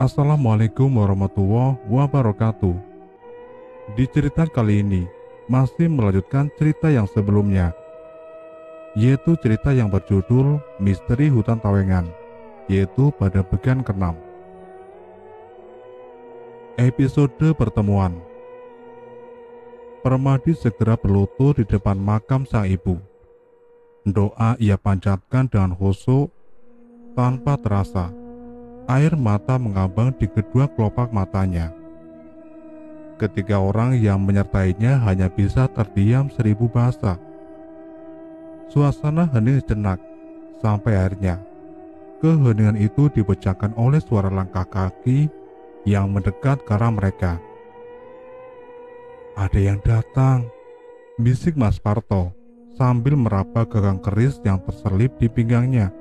Assalamualaikum warahmatullahi wabarakatuh. Di cerita kali ini masih melanjutkan cerita yang sebelumnya, yaitu cerita yang berjudul Misteri Hutan Tawengan, yaitu pada bagian ke-6. Episode pertemuan. Permadi segera berlutut di depan makam sang ibu. Doa ia panjatkan dengan khusyuk. Tanpa terasa, air mata mengambang di kedua kelopak matanya. Ketiga orang yang menyertainya hanya bisa terdiam 1000 bahasa. Suasana hening sejenak, sampai akhirnya keheningan itu dipecahkan oleh suara langkah kaki yang mendekat ke arah mereka. "Ada yang datang," bisik Mas Parto sambil meraba gagang keris yang terselip di pinggangnya.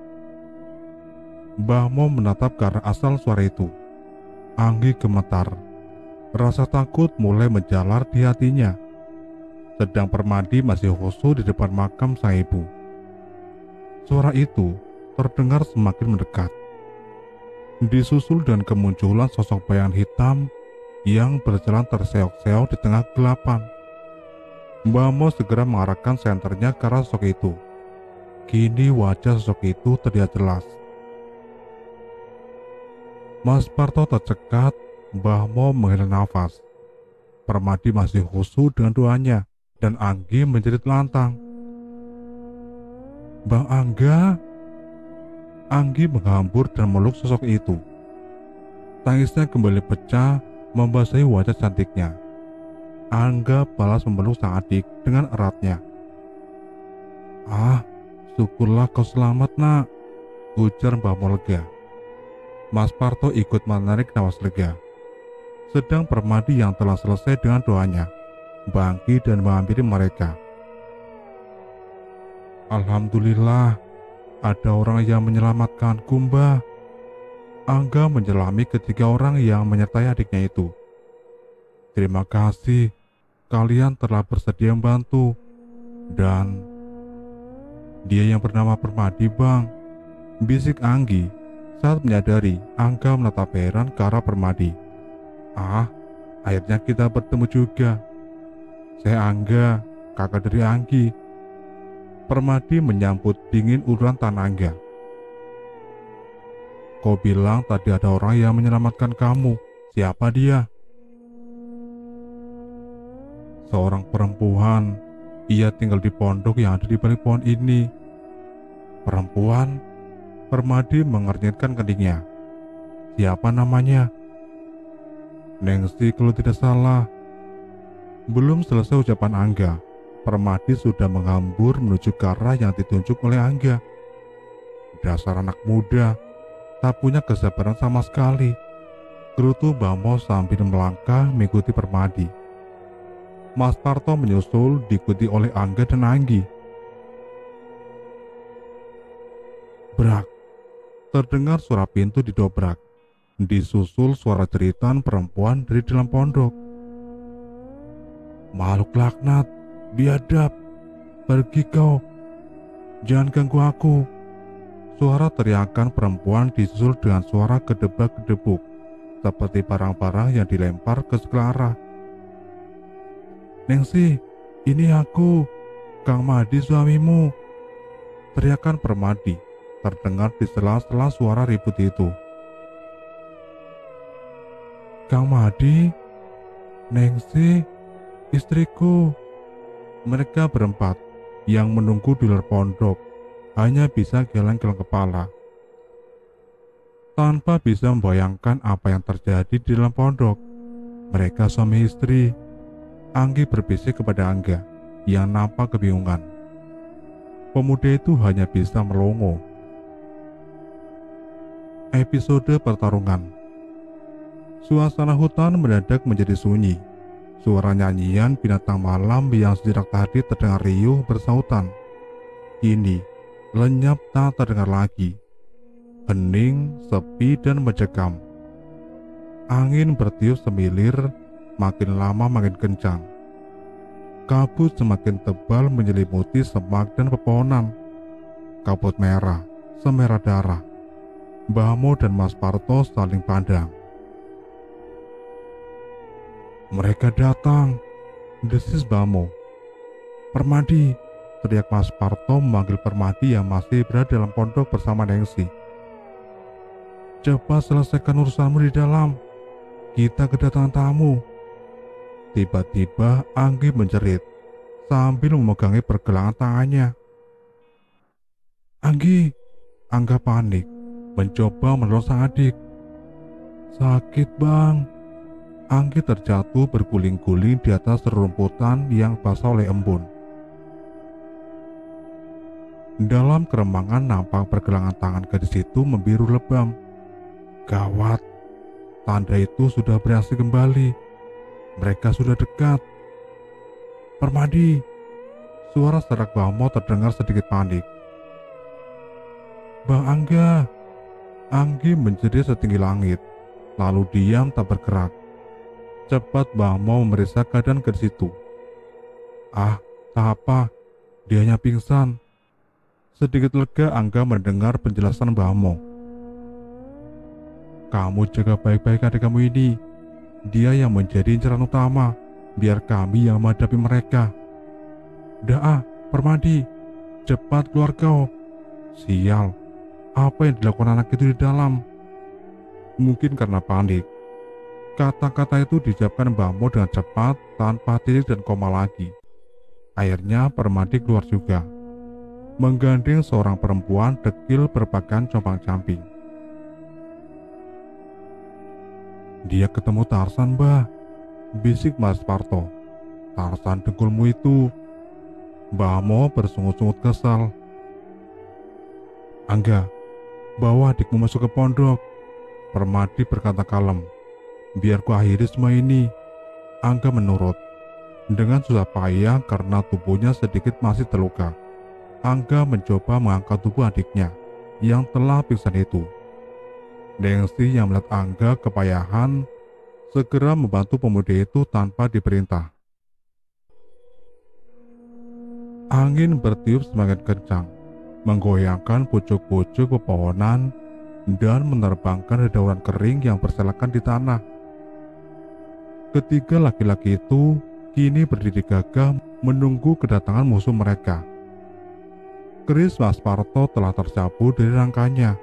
Mbah Mo menatap ke arah asal suara itu. Anggi gemetar. Rasa takut mulai menjalar di hatinya. Sedang Permadi masih khusyuk di depan makam sang ibu. Suara itu terdengar semakin mendekat. Disusul dengan kemunculan sosok bayangan hitam yang berjalan terseok-seok di tengah kegelapan. Mbah Mo segera mengarahkan senternya ke arah sosok itu. Kini wajah sosok itu terlihat jelas. Mas Parto tercekat. Mbah Mo menghela nafas. Permadi masih khusyuk dengan doanya, dan Anggi menjadi lantang. "Bang Angga!" Anggi menghambur dan meluk sosok itu. Tangisnya kembali pecah, membasahi wajah cantiknya. Angga balas memeluk sang adik dengan eratnya. "Ah, syukurlah kau selamat, nak," ujar Mbah Mo lega. Mas Parto ikut menarik napas lega. Sedang Permadi yang telah selesai dengan doanya bangkit dan menghampiri mereka. "Alhamdulillah, ada orang yang menyelamatkanku, Mbah." Angga menyelami ketiga orang yang menyertai adiknya itu. "Terima kasih, kalian telah bersedia membantu. Dan dia yang bernama Permadi, Bang," bisik Anggi saat menyadari Angga menatap heran ke arah Permadi. "Ah, akhirnya kita bertemu juga. Saya Angga, kakak dari Anggi." Permadi menyambut dingin uluran tangan Angga. "Kau bilang tadi ada orang yang menyelamatkan kamu. Siapa dia?" "Seorang perempuan. Ia tinggal di pondok yang ada di balik pohon ini." "Perempuan?" Permadi mengernyitkan keningnya. "Siapa namanya?" "Nengsi kalau tidak salah." Belum selesai ucapan Angga, Permadi sudah menghambur menuju ke arah yang ditunjuk oleh Angga. "Dasar anak muda, tak punya kesabaran sama sekali," gerutu Mbah Mo sambil melangkah mengikuti Permadi. Mas Parto menyusul diikuti oleh Angga dan Anggi. Brak! Terdengar suara pintu didobrak. Disusul suara jeritan perempuan dari dalam pondok. "Makhluk laknat, biadab, pergi kau, jangan ganggu aku." Suara teriakan perempuan disusul dengan suara gedebak-gedebuk, seperti barang-barang yang dilempar ke segala arah. "Nengsi, ini aku, Kang Madi suamimu," teriakan Permadi terdengar di sela-sela suara ribut itu. "Kang Madi, Nengsi, istriku." Mereka berempat yang menunggu di luar pondok hanya bisa geleng-geleng kepala, tanpa bisa membayangkan apa yang terjadi di dalam pondok. Mereka suami istri. Anggi berbisik kepada Angga yang nampak kebingungan. Pemuda itu hanya bisa melongo. Episode pertarungan. Suasana hutan mendadak menjadi sunyi. Suara nyanyian binatang malam yang sejak tadi terdengar riuh bersautan, kini lenyap tak terdengar lagi. Hening, sepi dan mencekam. Angin bertiup semilir, makin lama makin kencang. Kabut semakin tebal menyelimuti semak dan pepohonan. Kabut merah, semerah darah. Mbah Mo dan Mas Parto saling pandang, Mereka datang, desis Bamo. Permadi, teriak Mas Parto memanggil Permadi yang masih berada dalam pondok bersama Nengsi. Cepat selesaikan urusanmu di dalam, kita kedatangan tamu. Tiba-tiba Anggi menjerit sambil memegangi pergelangan tangannya. Anggi, Angga panik, mencoba menolong sang adik. Sakit bang. Anggi terjatuh berguling-guling di atas rerumputan yang basah oleh embun. Dalam keremangan nampak pergelangan tangan gadis itu membiru lebam. Gawat, tanda itu sudah bereaksi kembali. Mereka sudah dekat. Permadi, suara serak Bamo terdengar sedikit panik. Bang Angga, Anggi menjerit setinggi langit, lalu diam tak bergerak. Cepat Bamo memeriksa keadaan gadis itu. Ah, tak apa, dia hanya pingsan. Sedikit lega Angga mendengar penjelasan Bamo. Kamu jaga baik-baik adik kamu ini. Dia yang menjadi incaran utama, biar kami yang menghadapi mereka. Dah, Permadi, cepat keluar kau. Sial, apa yang dilakukan anak itu di dalam? Mungkin karena panik. Kata-kata itu diucapkan Bamo dengan cepat, tanpa titik dan koma lagi. Akhirnya Permadi keluar juga, menggandeng seorang perempuan dekil berpakaian compang-camping. Dia ketemu Tarsan, Mbah, bisik Mas Parto. Tarsan dengkulmu itu. Bamo bersungut-sungut kesal. Angga, bawa adikmu masuk ke pondok. Permadi berkata kalem. Biar ku akhiri semua ini. Angga menurut. Dengan susah payah karena tubuhnya sedikit masih terluka, Angga mencoba mengangkat tubuh adiknya yang telah pingsan itu. Nengsi yang melihat Angga kepayahan segera membantu pemuda itu tanpa diperintah. Angin bertiup semakin kencang, menggoyangkan pucuk-pucuk pepohonan dan menerbangkan dedaunan kering yang berserakan di tanah. Ketiga laki-laki itu kini berdiri gagah menunggu kedatangan musuh mereka. Keris Mas Parto telah tercabut dari rangkanya.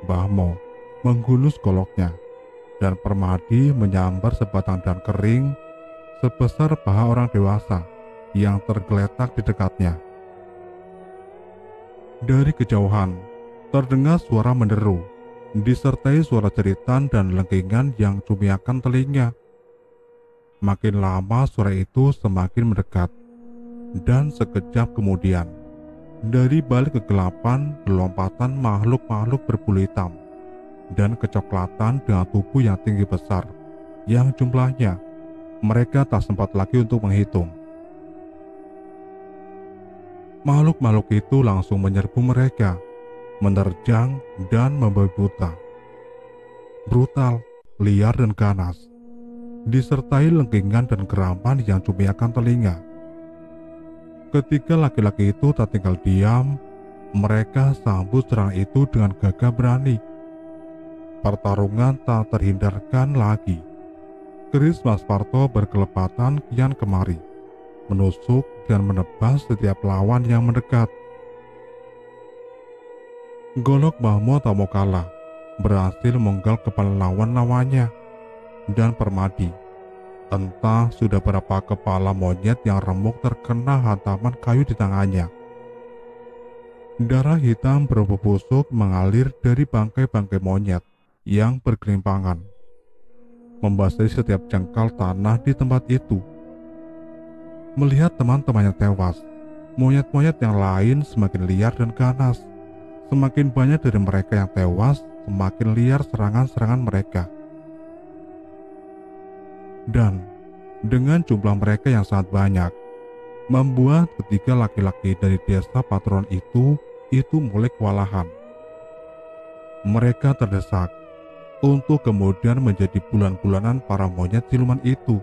Bamo menggulus goloknya, dan Permadi menyambar sebatang daun kering sebesar paha orang dewasa yang tergeletak di dekatnya. Dari kejauhan, terdengar suara menderu, disertai suara jeritan dan lengkingan yang cumiakan telinga. Makin lama suara itu semakin mendekat, dan sekejap kemudian, dari balik kegelapan berlompatan makhluk-makhluk berbulu hitam dan kecoklatan dengan tubuh yang tinggi besar, yang jumlahnya mereka tak sempat lagi untuk menghitung. Makhluk-makhluk itu langsung menyerbu mereka, menerjang dan membabi buta. Brutal, liar dan ganas, disertai lengkingan dan geraman yang cumiakan telinga. Ketika laki-laki itu tak tinggal diam, mereka sambut serangan itu dengan gagah berani. Pertarungan tak terhindarkan lagi. Keris Mas Parto berkelepatan kian kemari, menusuk dan menebas setiap lawan yang mendekat. Golok Bamo tak mau kalah, berhasil menggal kepala lawan-lawannya. Dan Permadi, entah sudah berapa kepala monyet yang remuk terkena hantaman kayu di tangannya. Darah hitam berbusuk mengalir dari bangkai-bangkai monyet yang bergelimpangan, membasahi setiap jengkal tanah di tempat itu. Melihat teman-temannya tewas, monyet-monyet yang lain semakin liar dan ganas. Semakin banyak dari mereka yang tewas, semakin liar serangan-serangan mereka. Dan dengan jumlah mereka yang sangat banyak, membuat ketiga laki-laki dari desa Patron itu mulai kewalahan. Mereka terdesak untuk kemudian menjadi bulan-bulanan para monyet siluman itu,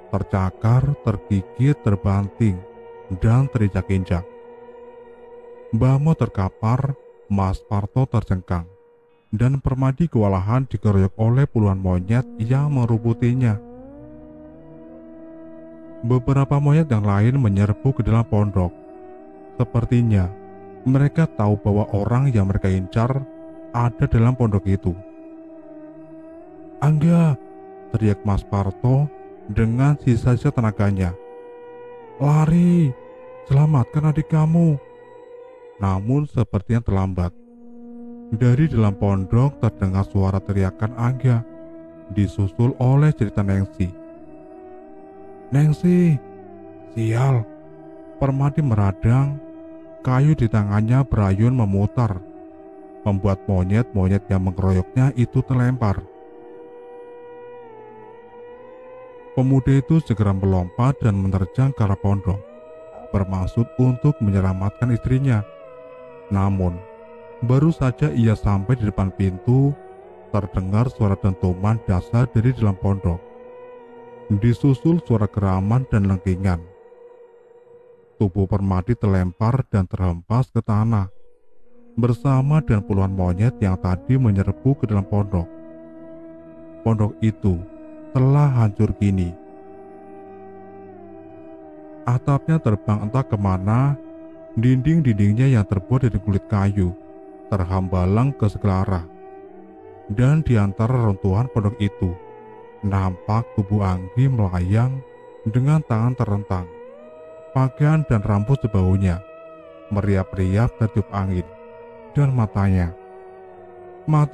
tercakar, tergigit, terbanting, dan terinjak-injak. Bamo terkapar, Mas Parto tercengkang, dan Permadi kewalahan dikeroyok oleh puluhan monyet yang merubutinya. Beberapa monyet yang lain menyerbu ke dalam pondok. Sepertinya mereka tahu bahwa orang yang mereka incar ada dalam pondok itu. "Angga!" teriak Mas Parto dengan sisa-sisa tenaganya. "Lari! Selamatkan adik kamu!" Namun sepertinya terlambat. Dari dalam pondok terdengar suara teriakan Angga, disusul oleh cerita Nengsi. "Nengsi! Sial!" Permadi meradang, kayu di tangannya berayun memutar, membuat monyet-monyet yang mengeroyoknya itu terlempar. Pemuda itu segera melompat dan menerjang ke arah pondok, bermaksud untuk menyelamatkan istrinya. Namun, baru saja ia sampai di depan pintu, terdengar suara dentuman dasar dari dalam pondok, disusul suara geraman dan lengkingan. Tubuh Permadi terlempar dan terhempas ke tanah, bersama dengan puluhan monyet yang tadi menyerbu ke dalam pondok. Pondok itu telah hancur kini. Atapnya terbang entah kemana, dinding-dindingnya yang terbuat dari kulit kayu terhambalang ke segala arah. Dan di antara reruntuhan pondok itu, nampak tubuh Anggi melayang dengan tangan terentang. Pakaian dan rambut sebaunya meriap-riap tertiup angin, dan mata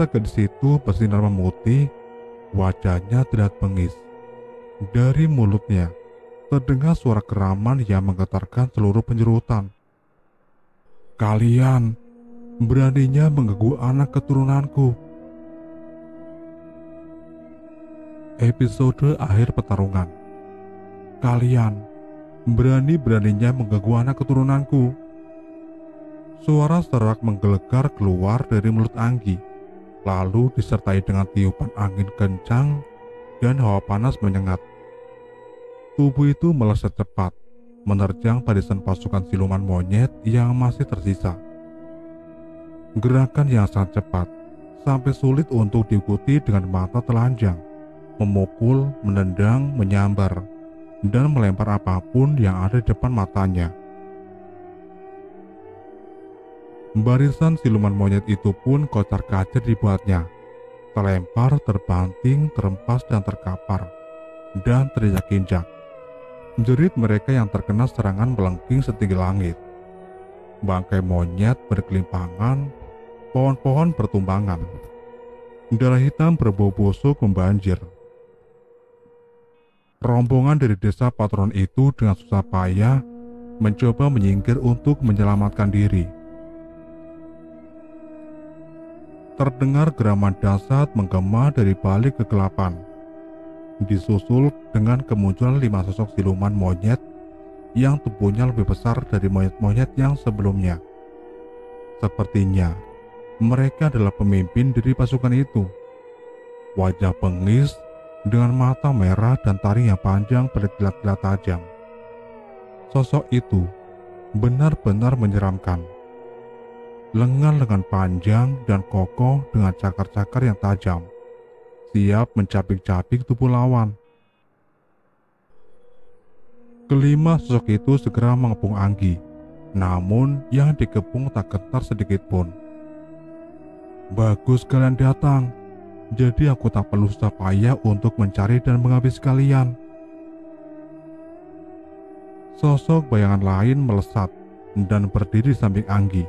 gadis itu bersinar memutih, wajahnya terlihat bengis. Dari mulutnya terdengar suara geraman yang menggetarkan seluruh penjerutan. "Kalian beraninya mengganggu anak keturunanku." Episode akhir pertarungan. "Kalian berani-beraninya mengganggu anak keturunanku." Suara serak menggelegar keluar dari mulut Anggi, lalu disertai dengan tiupan angin kencang dan hawa panas menyengat. Tubuh itu melesat cepat, menerjang barisan pasukan siluman monyet yang masih tersisa. Gerakan yang sangat cepat, sampai sulit untuk diikuti dengan mata telanjang, memukul, menendang, menyambar, dan melempar apapun yang ada di depan matanya. Barisan siluman monyet itu pun kocar-kacir dibuatnya, terlempar, terbanting, terempas, dan terkapar, dan terinjak-injak. Jerit mereka yang terkena serangan melengking setinggi langit. Bangkai monyet berkelimpangan, pohon-pohon bertumbangan. Darah hitam berbau busuk membanjir. Rombongan dari desa patron itu dengan susah payah mencoba menyingkir untuk menyelamatkan diri. Terdengar geraman dahsyat menggema dari balik kegelapan, disusul dengan kemunculan 5 sosok siluman monyet yang tubuhnya lebih besar dari monyet-monyet yang sebelumnya. Sepertinya mereka adalah pemimpin dari pasukan itu. Wajah bengis dengan mata merah dan taring yang panjang berkilat-kilat tajam. Sosok itu benar-benar menyeramkan. Lengan-lengan panjang dan kokoh dengan cakar-cakar yang tajam, siap mencabik-cabik tubuh lawan. Kelima sosok itu segera mengepung Anggi, namun yang dikepung tak gentar sedikit pun. "Bagus kalian datang, jadi aku tak perlu susah payah untuk mencari dan menghabisi kalian." Sosok bayangan lain melesat dan berdiri di samping Anggi.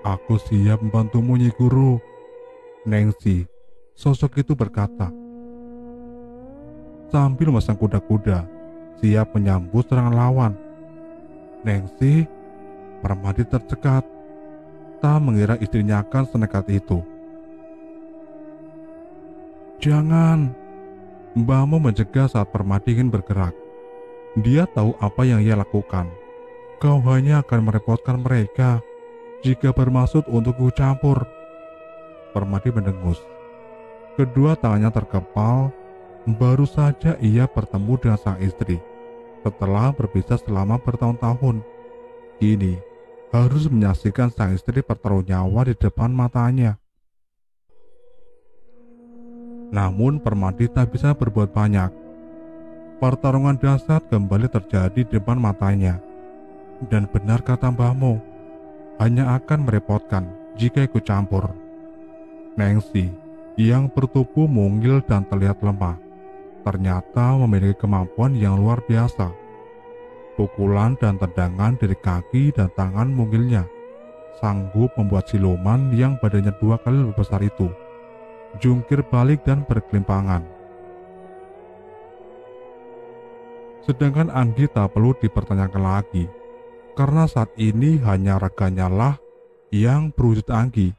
"Aku siap membantumu, Nyi Guru." Nengsi, sosok itu berkata, sambil memasang kuda-kuda, siap menyambut serangan lawan. "Nengsi," Permadi tercekat, tak mengira istrinya akan senekat itu. "Jangan!" Mbahmu mencegah saat Permadi ingin bergerak. Dia tahu apa yang ia lakukan. "Kau hanya akan merepotkan mereka jika bermaksud untuk ikut campur." Permadi mendengus. Kedua tangannya terkepal. Baru saja ia bertemu dengan sang istri setelah berpisah selama bertahun-tahun. Kini harus menyaksikan sang istri bertaruh nyawa di depan matanya. Namun Permadi tak bisa berbuat banyak. Pertarungan dahsyat kembali terjadi di depan matanya. Dan benar kata Mbahmu, hanya akan merepotkan jika ikut campur. Nengsi yang bertubuh mungil dan terlihat lemah, ternyata memiliki kemampuan yang luar biasa. Pukulan dan tendangan dari kaki dan tangan mungilnya sanggup membuat siluman yang badannya 2 kali lebih besar itu jungkir balik dan berkelimpangan. Sedangkan Anggi tak perlu dipertanyakan lagi, karena saat ini hanya raganya lah yang berwujud Anggi,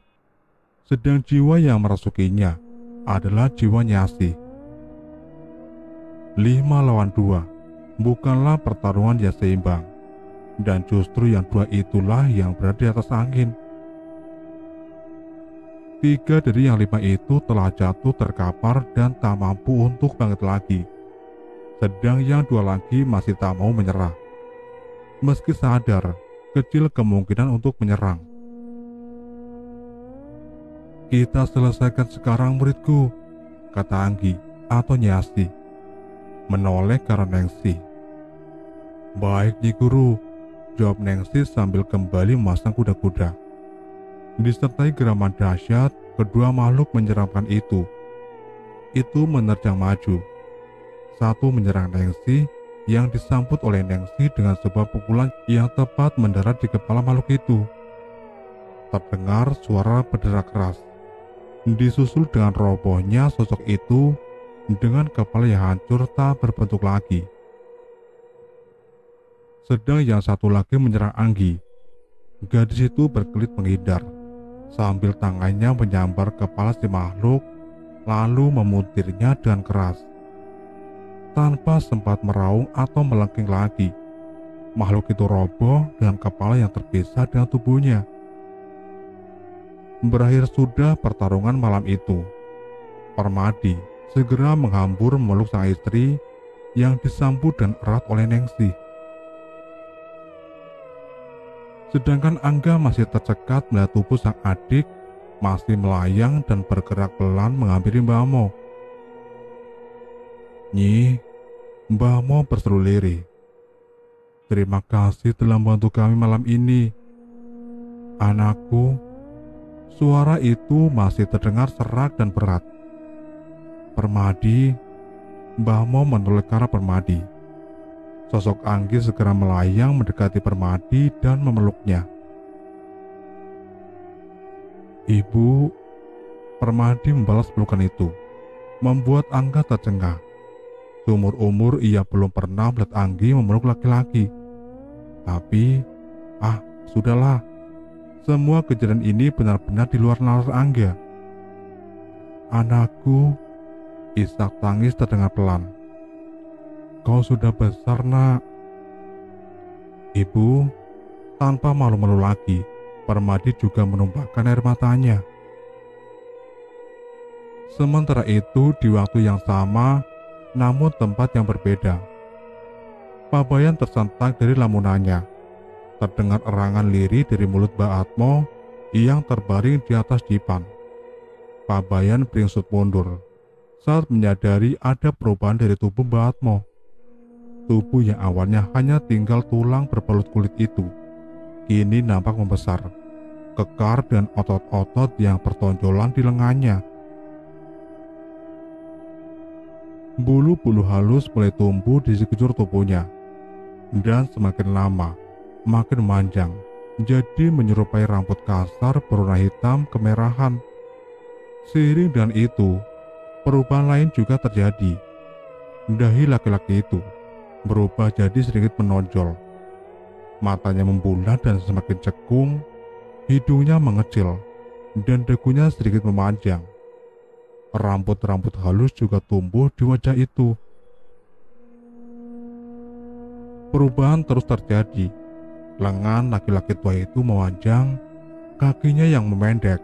sedang jiwa yang merasukinya adalah jiwa Nyasi. 5 lawan 2 bukanlah pertarungan yang seimbang, dan justru yang 2 itulah yang berada di atas angin. 3 dari yang 5 itu telah jatuh terkapar dan tak mampu untuk bangkit lagi, sedang yang 2 lagi masih tak mau menyerah, meski sadar kecil kemungkinan untuk menyerang. "Kita selesaikan sekarang, muridku," kata Anggi atau Nyasi, menoleh ke arah Nengsi. "Baik, Nyi Guru," jawab Nengsi sambil kembali memasang kuda-kuda. Disertai geraman dahsyat, kedua makhluk menyeramkan itu menerjang maju. Satu menyerang Nengsi, yang disambut oleh Nengsi dengan sebuah pukulan yang tepat mendarat di kepala makhluk itu. Terdengar suara berderak keras, disusul dengan robohnya sosok itu dengan kepala yang hancur tak berbentuk lagi. Sedang yang satu lagi menyerang Anggi. Gadis itu berkelit menghindar, sambil tangannya menyambar kepala si makhluk, lalu memuntirnya dengan keras. Tanpa sempat meraung atau melengking lagi, makhluk itu roboh dengan kepala yang terpisah dengan tubuhnya. Berakhir sudah pertarungan malam itu. Permadi segera menghambur memeluk sang istri yang disambut dan erat oleh Nengsi. Sedangkan Angga masih tercekat melihat tubuh sang adik masih melayang dan bergerak pelan menghampiri Mbah Mo. "Nyi," Mbah Mo berseru lirih, "terima kasih telah membantu kami malam ini." "Anakku," suara itu masih terdengar serak dan berat. "Permadi." Mbah Mo menoleh ke arah Permadi. Sosok Anggi segera melayang mendekati Permadi dan memeluknya. "Ibu," Permadi membalas pelukan itu, membuat Angga tercengang. Seumur-umur ia belum pernah melihat Anggi memeluk laki-laki. Tapi, sudahlah. Semua kejadian ini benar-benar di luar nalar Angga. "Anakku," isak tangis terdengar pelan. "Kau sudah besar, Nak." "Ibu," tanpa malu-malu lagi, Permadi juga menumpahkan air matanya. Sementara itu, di waktu yang sama, namun tempat yang berbeda, Pabayan tersentak dari lamunannya. Terdengar erangan lirih dari mulut Mbak Atmo yang terbaring di atas dipan. Pabayan beringsut mundur saat menyadari ada perubahan dari tubuh Mbak Atmo. Tubuh yang awalnya hanya tinggal tulang berbalut kulit itu kini nampak membesar, kekar dengan otot-otot yang bertonjolan di lengannya. Bulu-bulu halus mulai tumbuh di sekujur tubuhnya, dan semakin lama makin manjang, jadi menyerupai rambut kasar berwarna hitam kemerahan. Seiring dengan itu, perubahan lain juga terjadi. Dahi laki-laki itu berubah jadi sedikit menonjol. Matanya membulat dan semakin cekung, hidungnya mengecil, dan dagunya sedikit memanjang. Rambut-rambut halus juga tumbuh di wajah itu. Perubahan terus terjadi. Lengan laki-laki tua itu memanjang, kakinya yang memendek,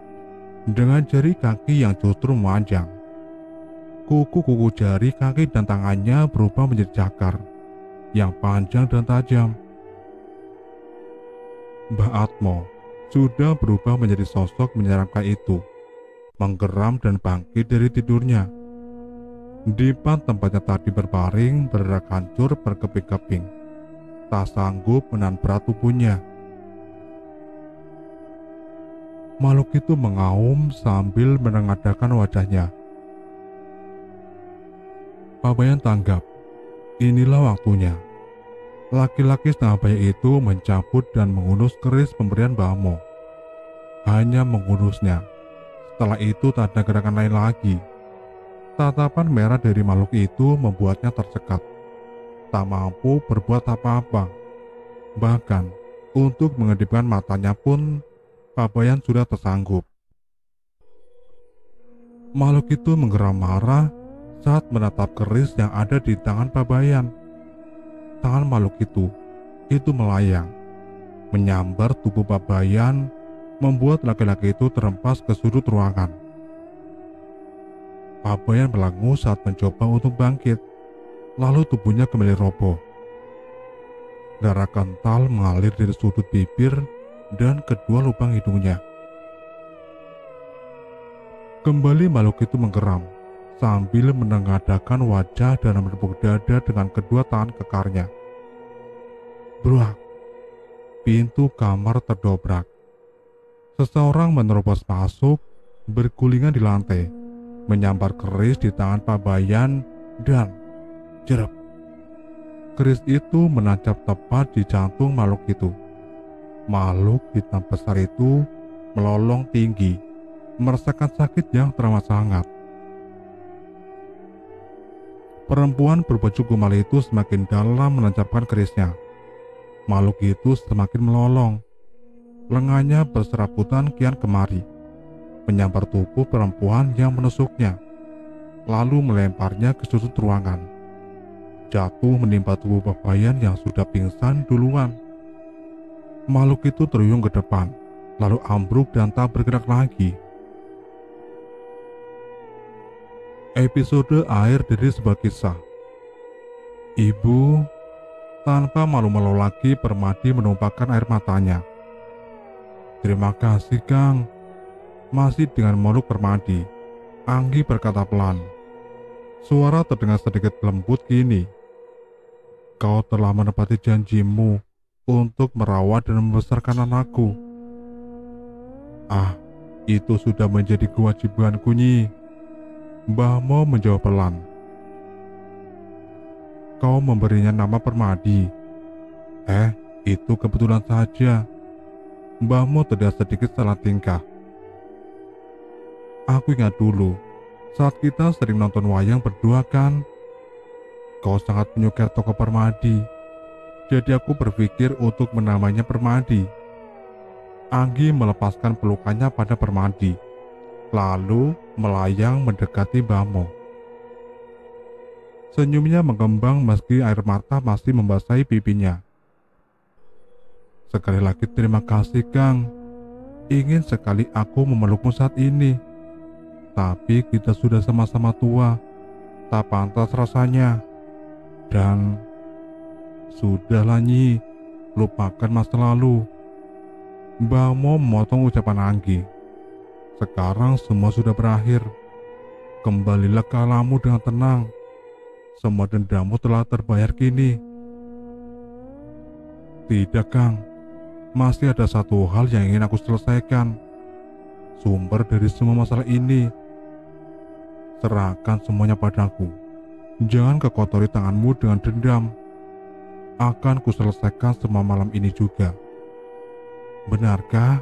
dengan jari kaki yang justru memanjang. Kuku-kuku jari kaki dan tangannya berubah menjadi cakar yang panjang dan tajam. Mbah Atmo sudah berubah menjadi sosok menyeramkan itu, menggeram dan bangkit dari tidurnya. Dipan tempatnya tadi berbaring bergerak hancur berkeping-keping, tak sanggup menahan berat tubuhnya. Makhluk itu mengaum sambil menengadahkan wajahnya. Pabayan tanggap, inilah waktunya. Laki-laki setengah bayi itu mencabut dan mengunus keris pemberian Bamo. Hanya mengunusnya. Setelah itu tak ada gerakan lain lagi. Tatapan merah dari makhluk itu membuatnya tercekat. Tak mampu berbuat apa-apa. Bahkan, untuk mengedipkan matanya pun, Pabayan sudah tersanggup. Makhluk itu menggeram marah saat menatap keris yang ada di tangan Pabayan. Tangan makhluk itu melayang, menyambar tubuh Pabayan, membuat laki-laki itu terhempas ke sudut ruangan. Pabayan melenguh saat mencoba untuk bangkit, lalu tubuhnya kembali roboh. Darah kental mengalir dari sudut bibir dan kedua lubang hidungnya. Kembali makhluk itu menggeram, sambil menengadahkan wajah dan menepuk dada dengan kedua tangan kekarnya. Bruak! Pintu kamar terdobrak. Seseorang menerobos masuk, bergulingan di lantai, menyambar keris di tangan Pabayan dan jerep. Keris itu menancap tepat di jantung makhluk itu. Makhluk hitam besar itu melolong tinggi, merasakan sakit yang teramat sangat. Perempuan berbaju gumal itu semakin dalam menancapkan kerisnya. Makhluk itu semakin melolong. Lengannya berserabutan kian kemari, menyambar tubuh perempuan yang menusuknya, lalu melemparnya ke sudut ruangan. Jatuh menimpa tubuh Pabayan yang sudah pingsan duluan. Makhluk itu terhuyung ke depan, lalu ambruk dan tak bergerak lagi. Episode akhir dari sebuah kisah. Ibu, tanpa malu-malu lagi, Permadi menumpahkan air matanya. Terima kasih, Kang. Masih dengan meluk Permadi, Anggi berkata pelan. Suara terdengar sedikit lembut gini. Kau telah menepati janjimu untuk merawat dan membesarkan anakku. Ah, itu sudah menjadi kewajibanku, Nyi. Bamo menjawab pelan. Kau memberinya nama Permadi. Itu kebetulan saja. Bamo terlihat sedikit salah tingkah. Aku ingat dulu, saat kita sering nonton wayang berdua kan. Kau sangat menyukai tokoh Permadi. Jadi aku berpikir untuk menamainya Permadi. Anggi melepaskan pelukannya pada Permadi, lalu melayang mendekati Bamo. Senyumnya mengembang meski air mata masih membasahi pipinya. Sekali lagi terima kasih, Kang. Ingin sekali aku memelukmu saat ini. Tapi kita sudah sama-sama tua. Tak pantas rasanya. Dan sudahlah, Nyi. Lupakan masa lalu. Bamo memotong ucapan Anggi. Sekarang semua sudah berakhir. Kembalilah ke alammu dengan tenang. Semua dendammu telah terbayar kini. Tidak, Kang. Masih ada satu hal yang ingin aku selesaikan. Sumber dari semua masalah ini. Serahkan semuanya padaku. Jangan kau kotori tanganmu dengan dendam. Akan kuselesaikan semua malam ini juga. Benarkah?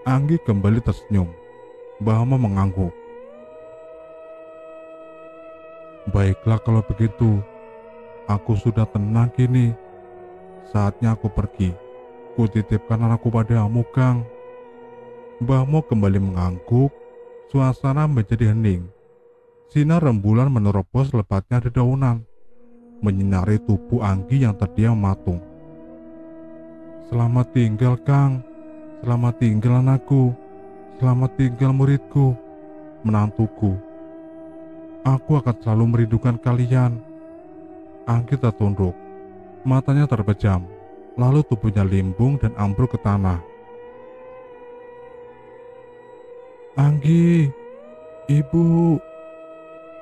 Anggi kembali tersenyum. Bamo mengangguk. Baiklah kalau begitu. Aku sudah tenang kini. Saatnya aku pergi. Kutitipkan anakku padamu, Kang. Bamo kembali mengangguk. Suasana menjadi hening. Sinar rembulan menerobos lebatnya dedaunan, menyinari tubuh Anggi yang terdiam mematung. Selamat tinggal, Kang. Selamat tinggal anakku. Selamat tinggal muridku, menantuku. Aku akan selalu merindukan kalian. Anggi tertunduk. Matanya terpejam. Lalu tubuhnya limbung dan ambruk ke tanah. Anggi, Ibu,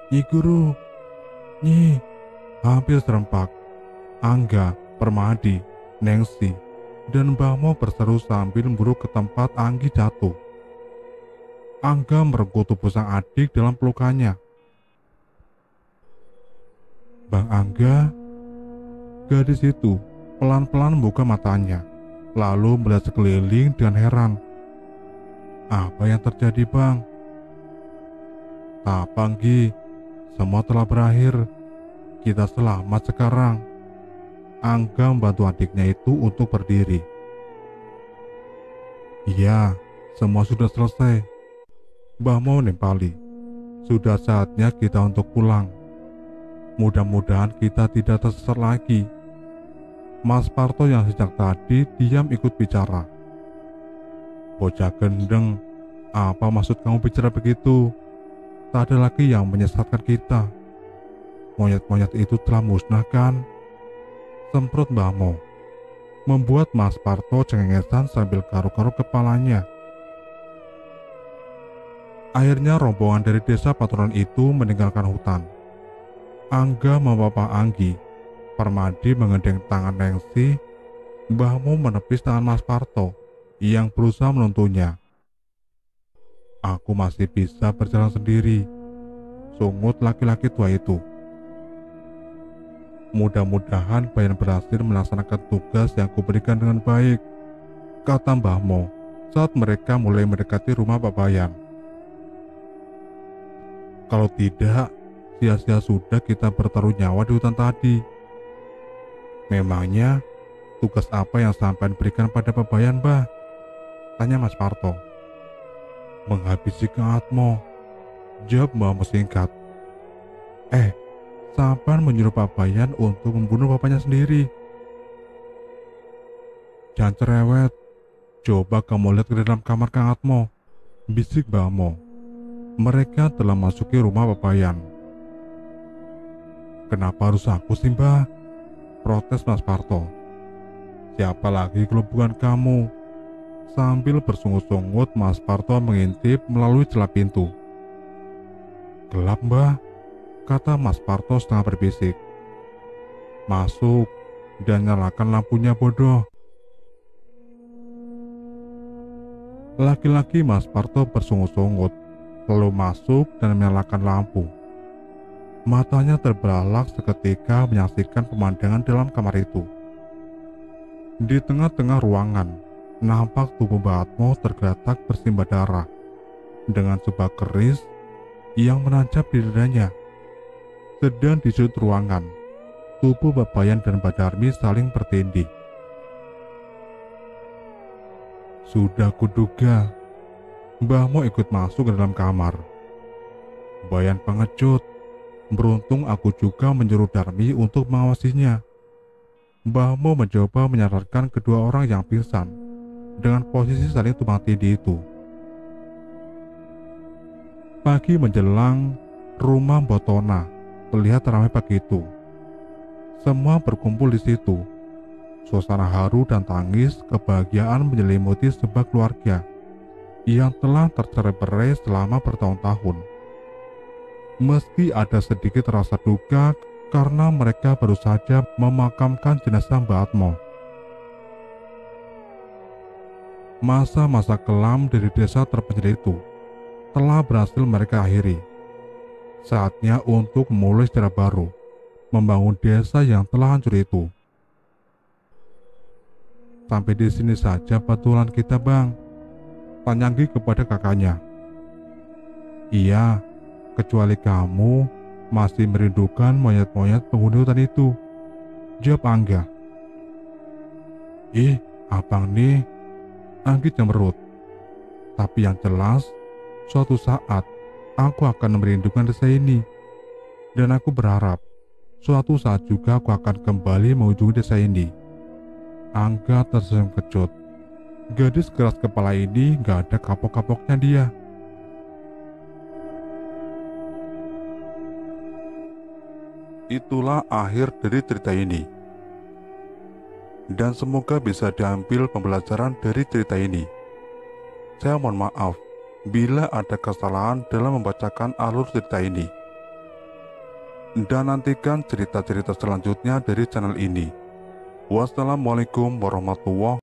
Nyi Guru, Nyi, hampir serempak. Angga, Permadi, Nengsi, dan Mbah Mo berseru sambil memburu ke tempat Anggi jatuh. Angga merengkuh tubuh sang adik dalam pelukannya. Bang Angga, gadis itu pelan-pelan membuka matanya, lalu melihat sekeliling dengan heran. Apa yang terjadi, Bang? Tak, Anggi, semua telah berakhir. Kita selamat sekarang. Angga membantu adiknya itu untuk berdiri. Iya, semua sudah selesai. Mbah Mo nimpali. Sudah saatnya kita untuk pulang. Mudah-mudahan kita tidak tersesat lagi. Mas Parto yang sejak tadi diam ikut bicara. Bocah gendeng, apa maksud kamu bicara begitu? Tak ada lagi yang menyesatkan kita. Monyet-monyet itu telah musnah kan? Semprot Mbah Mo, membuat Mas Parto cengengesan sambil garuk-garuk kepalanya. Akhirnya rombongan dari desa Paturunan itu meninggalkan hutan. Angga membawa Anggi, Permadi menggandeng tangan Nengsi, Mbah Mo menepis tangan Mas Parto yang berusaha menuntunnya. Aku masih bisa berjalan sendiri, sungut laki-laki tua itu. Mudah-mudahan Bayan berhasil melaksanakan tugas yang kuberikan dengan baik, kata Mbah Mo saat mereka mulai mendekati rumah Pak Bayan. Kalau tidak, sia-sia sudah kita bertaruh nyawa di hutan tadi. Memangnya tugas apa yang sampai berikan pada Pak Bayan, Mbah? Tanya Mas Parto. Menghabisi Kang Atmo, jawab Mbah Mo singkat. Sampan menyuruh Pak Bayan untuk membunuh bapaknya sendiri. Jangan cerewet, coba kamu lihat ke dalam kamar Kang Atmo, bisik Mbah Mo. Mereka telah masuki rumah Pak Bayan. Kenapa harus aku sih, Mbah? Protes Mas Parto. Siapa lagi kalau bukan kamu? Sambil bersungut-sungut, Mas Parto mengintip melalui celah pintu. Gelap, Mbah, kata Mas Parto setengah berbisik. Masuk dan nyalakan lampunya, bodoh. Laki-laki Mas Parto bersungut-sungut, lalu masuk dan menyalakan lampu. Matanya terbelalak seketika menyaksikan pemandangan dalam kamar itu. Di tengah-tengah ruangan, nampak tubuh Mbah Atmo tergeletak bersimbah darah, dengan sebuah keris yang menancap di dadanya. Sedang di sudut ruangan, tubuh Pak Bayan dan Mbak Darmi saling bertindih. Sudah kuduga, Mbah Mo ikut masuk ke dalam kamar. Bayan pengecut, beruntung aku juga menyuruh Darmi untuk mengawasinya. Mbah Mo mencoba menyadarkan kedua orang yang pingsan dengan posisi saling tumpang tindih itu. Pagi menjelang, rumah Botona terlihat ramai pagi itu. Semua berkumpul di situ. Suasana haru dan tangis kebahagiaan menyelimuti sebuah keluarga yang telah tercerai-berai selama bertahun-tahun. Meski ada sedikit rasa duka karena mereka baru saja memakamkan jenazah Mbah Atmo. Masa-masa kelam dari desa terpencil itu telah berhasil mereka akhiri. Saatnya untuk memulai sejarah baru, membangun desa yang telah hancur itu. Sampai di sini saja petualangan kita, Bang, tanya Anggi kepada kakaknya. Iya, kecuali kamu masih merindukan monyet-monyet penghuni hutan itu, jawab Angga. Abang nih, Anggi cemberut. Tapi yang jelas, suatu saat aku akan merindukan desa ini. Dan aku berharap suatu saat juga aku akan kembali mengunjungi desa ini. Angga tersenyum kecut. Gadis keras kepala ini gak ada kapok-kapoknya dia. Itulah akhir dari cerita ini. Dan semoga bisa diambil pembelajaran dari cerita ini. Saya mohon maaf bila ada kesalahan dalam membacakan alur cerita ini. dan nantikan cerita-cerita selanjutnya dari channel ini. Wassalamualaikum warahmatullahi